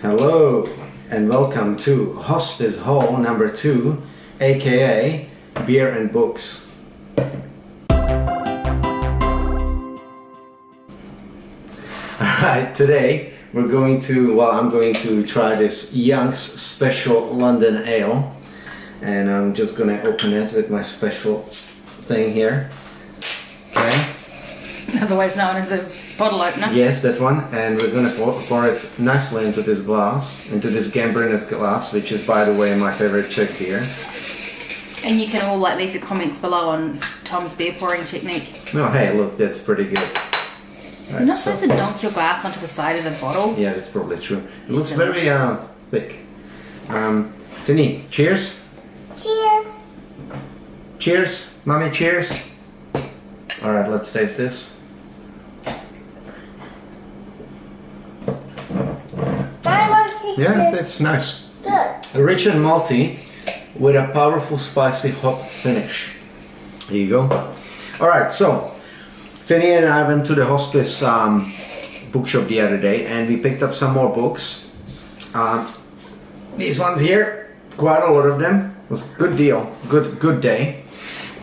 Hello and welcome to Hospice Hall number 2, aka Beer and Books. Alright, today I'm going to try this Young's Special London Ale, and I'm just going to open it with my special thing here. Okay. Otherwise known as a bottle opener. Yes, that one. And we're going to pour it nicely into this glass, into this Gambrinus glass, which is, by the way, my favorite Czech beer. And you can all leave your comments below on Tom's beer pouring technique. Oh, hey, look, that's pretty good. Right, You're not supposed to dunk your glass onto the side of the bottle. Yeah, that's probably true. It looks very thick. Finny, cheers. Cheers. Cheers, mommy, cheers. All right, let's taste this. Yeah, that's nice. Good. Rich and malty with a powerful spicy hop finish. Here you go. All right, so Finny and I went to the Hospice bookshop the other day, and we picked up some more books. These ones here, quite a lot of them. It was a good deal, good day.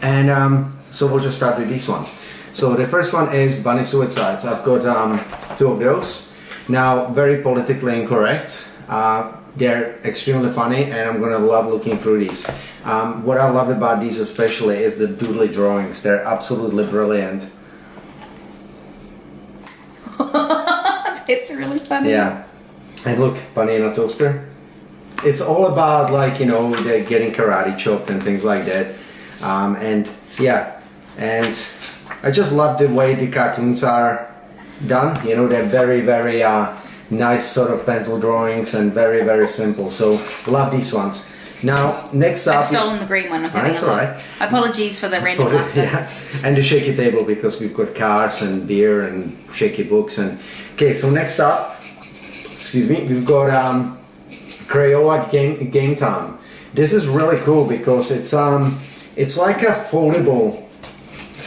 And so we'll just start with these ones. So the first one is Bunny Suicides. I've got 2 of those. Now, very politically incorrect. They're extremely funny, and I'm gonna love looking through these. What I love about these especially is the doodly drawings. They're absolutely brilliant. It's really funny. Yeah. And look, Bunny in a toaster. It's all about, like, you know, they're getting karate chopped and things like that. And yeah, and I just love the way the cartoons are done. You know, they're very, very nice sort of pencil drawings and very, very simple. So love these ones. Now, next up, I've stolen the green one. I'm having that's a look. alright. Apologies for the random laughter. Yeah, and the shaky table, because we've got cars and beer and shaky books. And okay, so next up, excuse me, we've got Crayola Game Time. This is really cool because it's like a foldable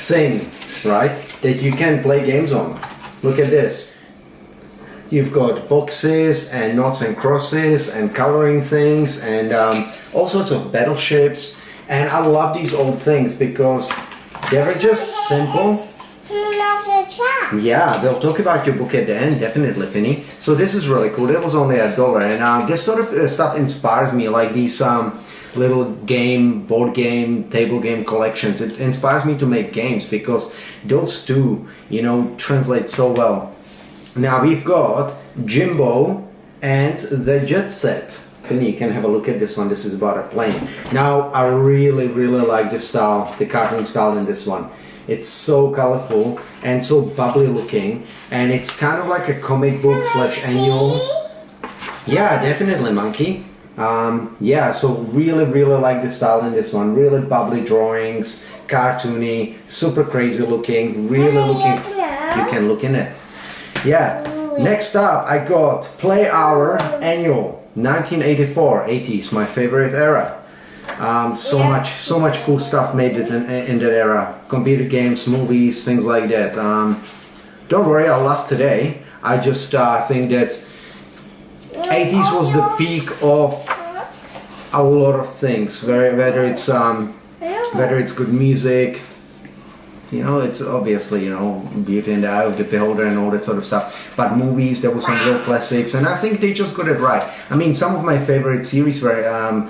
thing, right, that you can play games on. Look at this. You've got boxes and knots and crosses and coloring things and all sorts of battleships. And I love these old things because they're just simple. Yeah, they'll talk about your book at the end, definitely, Finny. So this is really cool. That was only $1, and this sort of stuff inspires me, like these little board game, table game collections. It inspires me to make games because those two, you know, translate so well. Now we've got Jimbo and the Jet Set. Finny, you can have a look at this one. This is about a plane. Now I really, really like the style, the cartoon style in this one. It's so colorful and so bubbly looking, and it's kind of like a comic book / annual. Yeah, definitely, Monkey. Yeah, so really, really like the style in this one. Really bubbly drawings, cartoony, super crazy looking, really looking. You can look in it. Yeah. Next up, I got Play Hour Annual 1984, 80s, my favorite era. So much cool stuff made it in that era. Computer games, movies, things like that. Don't worry, I love today. I just think that 80s was the peak of a lot of things. Whether it's good music, you know, it's obviously, you know, beauty in the eye of the beholder and all that sort of stuff. But movies, there were some real classics, and I think they just got it right. I mean, some of my favorite series were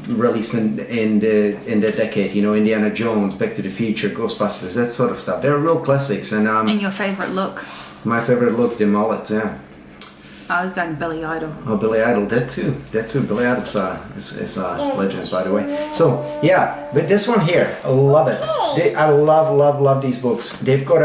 released in the decade. You know, Indiana Jones, Back to the Future, Ghostbusters, that sort of stuff. They're real classics. And your favorite look? My favorite look, the mullet. Yeah. I was going Billy Idol. Oh, Billy Idol, that too. Billy Idol is a legend, by the way. So yeah, but this one here, I love it. I love these books. They've got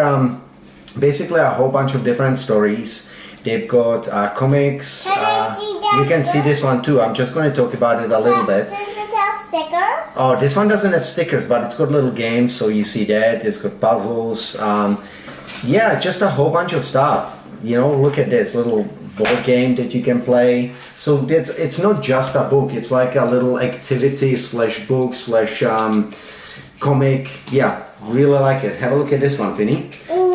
basically a whole bunch of different stories. They've got comics. You can see this one too. I'm just going to talk about it a little bit. Does it have stickers? Oh, this one doesn't have stickers, but it's got little games, so you see that. It's got puzzles. Yeah, just a whole bunch of stuff. You know, look at this little board game that you can play. So it's not just a book. It's like a little activity / book / comic. Yeah, really like it. Have a look at this one, Finny.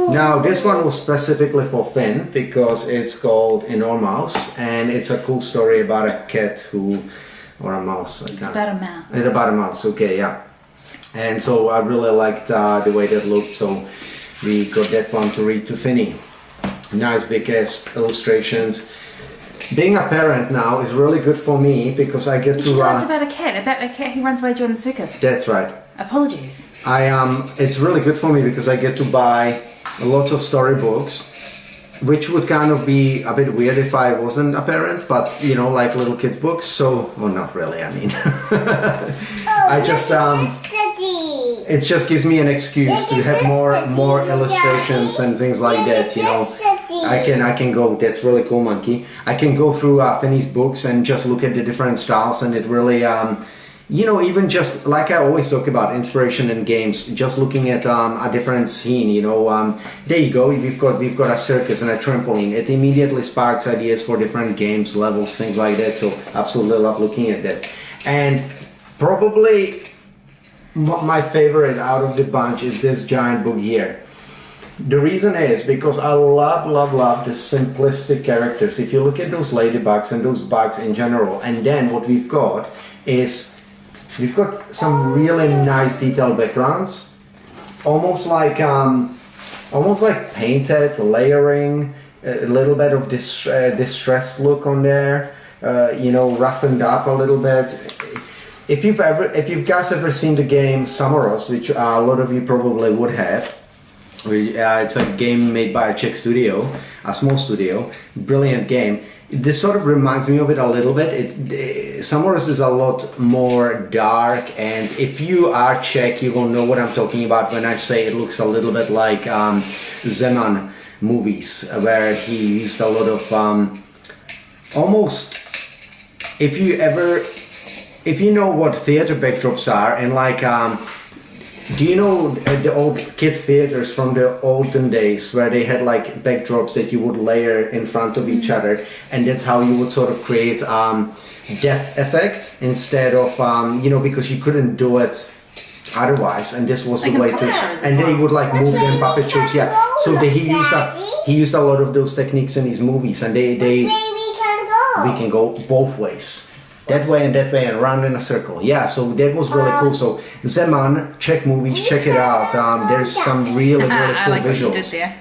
Now this one was specifically for Finn because it's called Enormous, and it's a cool story about a cat who, or a mouse. It's about a mouse. It's about a mouse. Okay, yeah. And so I really liked the way that looked, so we got that one to read to Finny. Nice big ass illustrations. Being a parent now is really good for me because I get to. It's about a cat who runs away during the circus. That's right. Apologies. It's really good for me because I get to buy lots of storybooks, which would kind of be a bit weird if I wasn't a parent, but you know, like little kids books. So, well, not really. I mean, I just it just gives me an excuse to have more illustrations and things like that. You know, I can go. That's really cool, Monkey. I can go through Finny's books and just look at the different styles, and it really. You know, even just like I always talk about inspiration in games, just looking at a different scene, you know, there you go, we've got a circus and a trampoline. It immediately sparks ideas for different games, levels, things like that. So absolutely love looking at that. And probably my favorite out of the bunch is this giant book here. The reason is because I love the simplistic characters. If you look at those ladybugs and those bugs in general, and then what we've got is we've got some really nice detailed backgrounds, almost like painted layering, a little bit of distressed look on there, you know, roughened up a little bit. If you guys ever seen the game Summeros, which a lot of you probably would have, it's a game made by a Czech studio, a small studio, brilliant game. This sort of reminds me of it a little bit. Summeros is a lot more dark, and if you are Czech, you will know what I'm talking about when I say it looks a little bit like Zeman movies, where he used a lot of almost. If you know what theater backdrops are, and like. Do you know the old kids theaters from the olden days where they had like backdrops that you would layer in front of each other, and that's how you would sort of create depth effect instead of you know, because you couldn't do it otherwise, and this was the way to, and they would like move them puppet shows, yeah. So he used a lot of those techniques in his movies, and we can go both ways. That way and round in a circle. Yeah, so that was really cool. So Zeman, Czech movies, check it out. There's some really cool I like visuals. what you did there.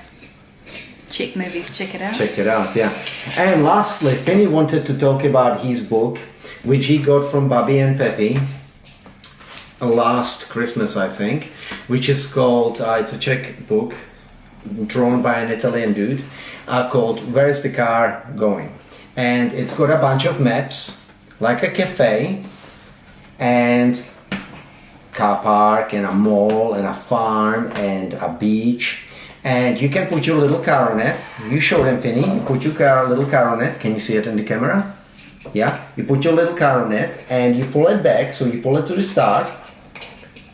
Czech movies, check it out. Check it out, yeah. And lastly, Finny wanted to talk about his book, which he got from Bobby and Peppy last Christmas, I think, which is called, it's a Czech book drawn by an Italian dude, called Where's the Car Going? And it's got a bunch of maps, like a cafe and car park and a mall and a farm and a beach, and you can put your little car on it. You show them, Finny. You put your little car on it. Can you see it in the camera? Yeah, you put your little car on it and you pull it back, so you pull it to the start.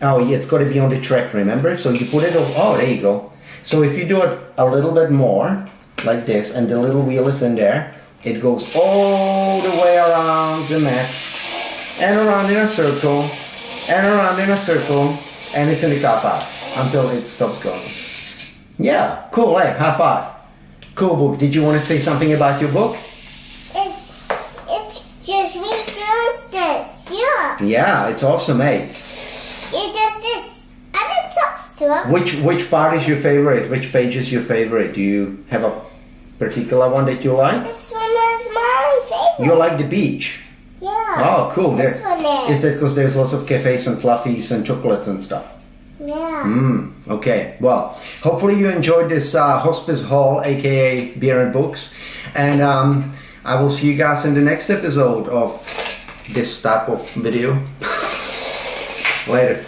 Oh yeah, it's got to be on the track, remember? So you put it over, oh there you go. So if you do it a little bit more like this, and the little wheel is in there, it goes all the way around the map, and around in a circle, and around in a circle, and it's in the car park until it stops going. Yeah, cool, hey, high five. Cool book. Did you want to say something about your book? It's just read this, yeah. Yeah, it's awesome, eh? It does this, and it stops too. Which part is your favorite? Which page is your favorite? Do you have a particular one that you like? This one is my favorite. You like the beach? Yeah. Oh, cool. This one Is that because there's lots of cafes and fluffies and chocolates and stuff? Yeah. Okay. Well, hopefully you enjoyed this Hospice haul, a.k.a. beer and books. And I will see you guys in the next episode of this type of video. Later.